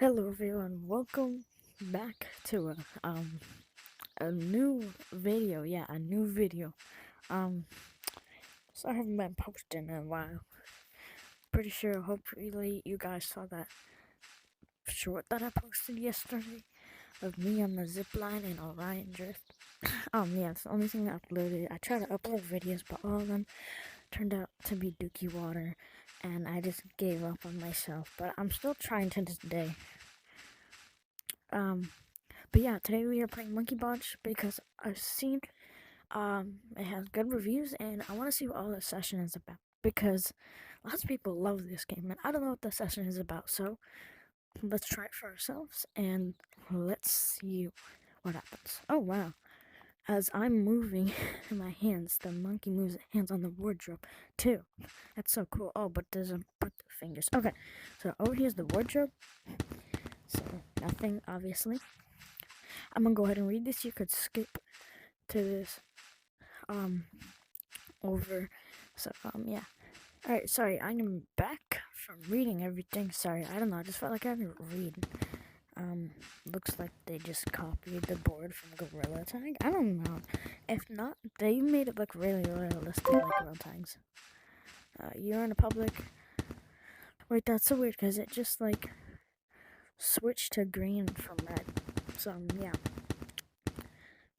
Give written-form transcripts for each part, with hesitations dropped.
Hello everyone, welcome back to a new video. Yeah, a new video. Um so I haven't been posting in a while. Pretty sure hopefully you guys saw that short that I posted yesterday of me on the zip line in Orion Drift. Yeah, it's the only thing I uploaded. I tried to upload videos, but all of them turned out to be dookie water, and I just gave up on myself. But I'm still trying to this day. But yeah, today we are playing Monkey Bunch because I've seen it has good reviews, and I want to see what all the session is about because lots of people love this game and I don't know what the session is about. So let's try it for ourselves and let's see what happens. Oh wow. As I'm moving my hands, the monkey moves its hands on the wardrobe too. That's so cool. Oh, but doesn't put the fingers. Okay, so over here's the wardrobe. So nothing, obviously. I'm gonna go ahead and read this. You could skip to this over. So yeah. Alright, sorry, I'm back from reading everything. Sorry, I don't know, I just felt like I had to read. Looks like they just copied the board from Gorilla Tag. I don't know. If not, they made it look really realistic like Gorilla Tags. You're in a public. Wait, that's so weird because it just like switched to green from red. So yeah.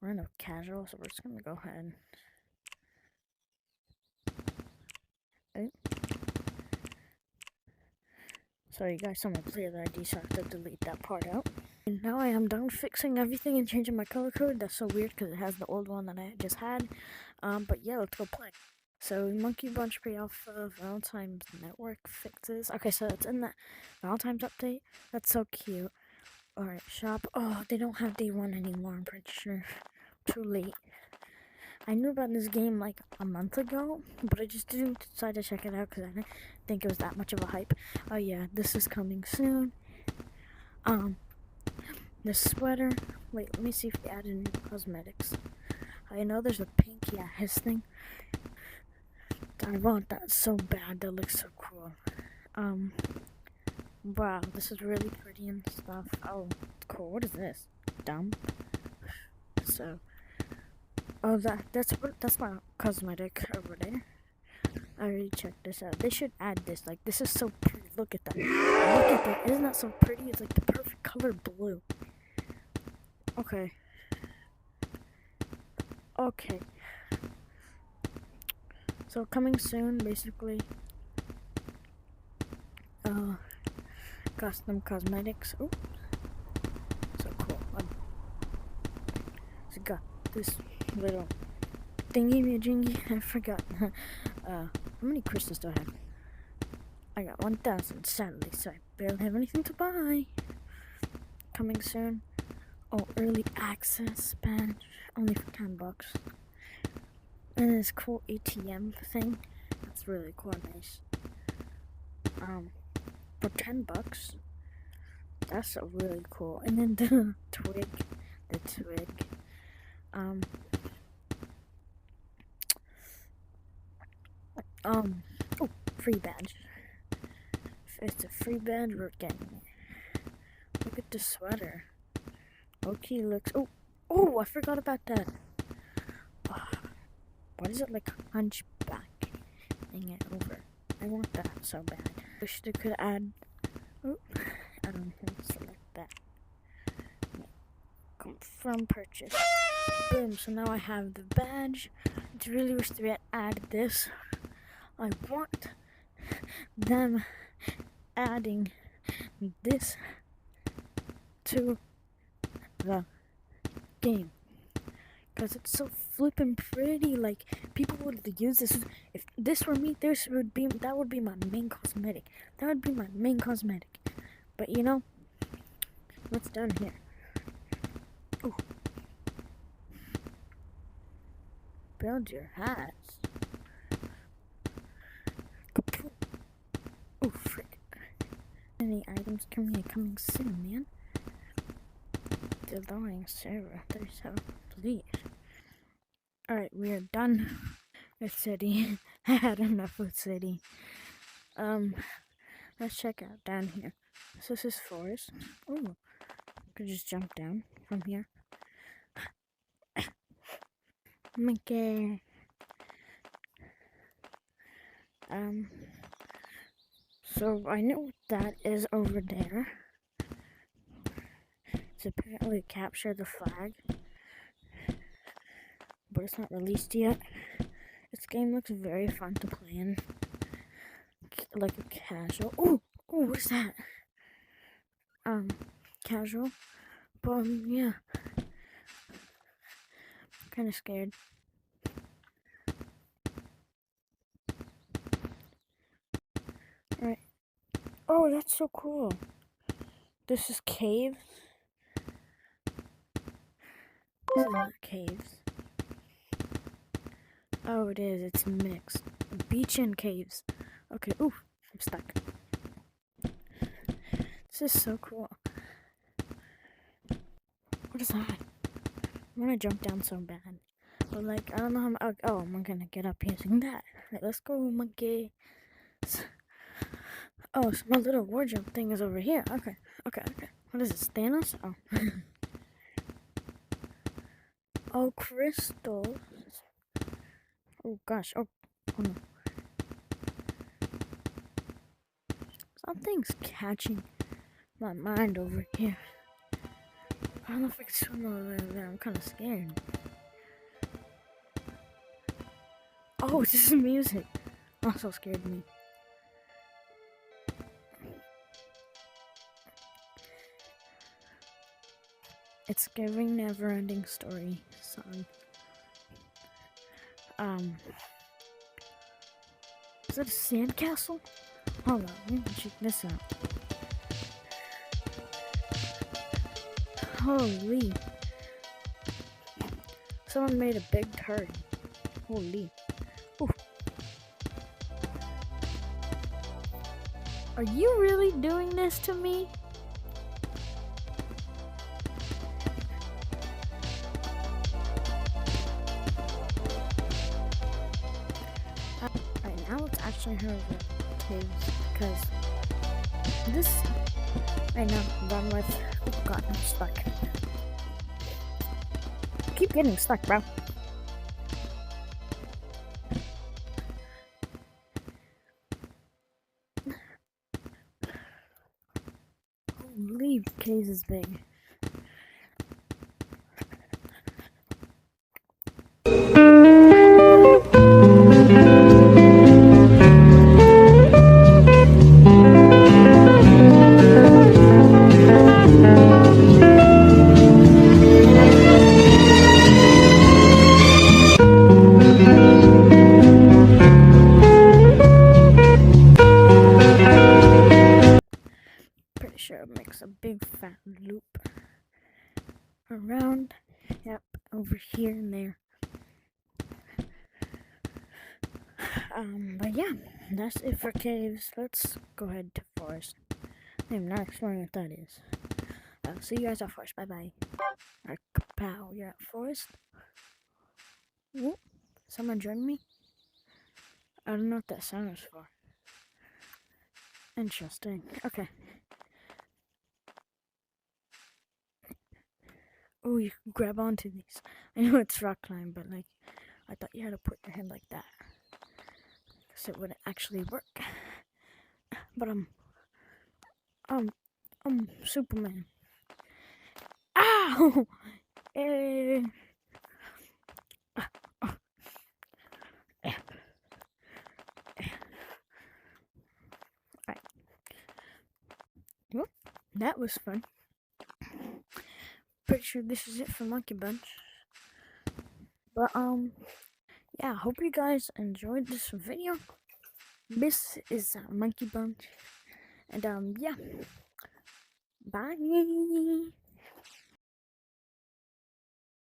We're in a casual, so we're just gonna go ahead. Sorry, you guys saw my player ID, so I have to delete that part out. And now I am done fixing everything and changing my color code. That's so weird because it has the old one that I just had. But yeah, let's go play. So Monkey Bunch Pre-Alpha Valentine's Network fixes. Okay, so it's in that Valentine's update. That's so cute. Alright, shop. Oh, they don't have day one anymore, I'm pretty sure. Too late. I knew about this game like a month ago, but I just didn't decide to check it out because I didn't think it was that much of a hype. Oh yeah, this is coming soon. The sweater. Wait, let me see if they added new cosmetics. I know there's a pink, yeah, his thing. I want that so bad. That looks so cool. Wow, this is really pretty and stuff. Oh, cool. What is this? Dumb. So, oh, that's my cosmetic over there. I already checked this out. They should add this. Like, this is so pretty. Look at that. Look at that. Isn't that so pretty? It's like the perfect color blue. Okay. Okay. So coming soon, basically. Custom cosmetics. Oh, so cool. So got this little thingy-majingy. I forgot. How many crystals do I have? I got 1,000, sadly, so I barely have anything to buy. Coming soon. Oh, early access badge. Only for $10. And this cool ATM thing. That's really cool and nice. For $10. That's really cool. And then the twig. Oh, free badge. If it's a free badge, we're getting it. Look at the sweater. Okay, looks. Oh, I forgot about that. Why is it like hunchback it over? I want that so bad. Wish they could add. Oh, I don't think select that. Confirm purchase. Boom. So now I have the badge. I really wish they had added this. I want them adding this to the game because it's so flippin' pretty. Like, people would use this. If this were me, that would be my main cosmetic. That would be my main cosmetic. But you know, what's down here? Ooh. Build your hats. Oh, frick. Any items coming soon, man. Delaying server 37, please. Alright, we are done with city. I had enough with city. Let's check out down here. So this is forest. Ooh, I could just jump down from here. Monkey. So I know what that is over there. It's apparently capture the flag, but it's not released yet. This game looks very fun to play in, like a casual. Oh, what's that? Casual, but yeah, kind of scared. Alright. Oh, that's so cool. This is caves. This is not caves. Oh, it is. It's mixed. Beach and caves. Okay. Ooh, I'm stuck. This is so cool. What is that? I want to jump down so bad. But, like, I don't know how. Oh, I'm gonna get up using that. Alright, let's go, monkey. Oh, so my little wardrobe thing is over here. Okay. What is this? Thanos? Oh. Oh, crystals. Oh, gosh. Oh no. Something's catching my mind over here. I don't know if I can swim over there. I'm kind of scared. Oh, this is music. Also scared me. It's giving Never-Ending Story song. Is that a sandcastle? Hold on, let me check this out. Holy. Someone made a big turd. Holy. Ooh. Are you really doing this to me? Right now let's actually hear the caves because this right now run with oh god, I'm stuck. I keep getting stuck, bro. Holy, caves is big. Pretty sure it makes a big fat loop around. Yep, over here and there. But yeah, that's it for caves. Let's go ahead to forest. I'm not exploring what that is. I'll see you guys at forest. Bye bye. Alright, kapow, you're at forest. Whoop. Someone join me? I don't know what that sound is for. Interesting. Okay. Oh, you can grab onto these. I know it's rock climb, but like, I thought you had to put your hand like that. Because it wouldn't actually work. But I'm Superman. Ow! Eh. Alright. Well, that was fun. Pretty sure this is it for Monkey Bunch. But yeah, hope you guys enjoyed this video. This is Monkey Bunch. And yeah. Bye.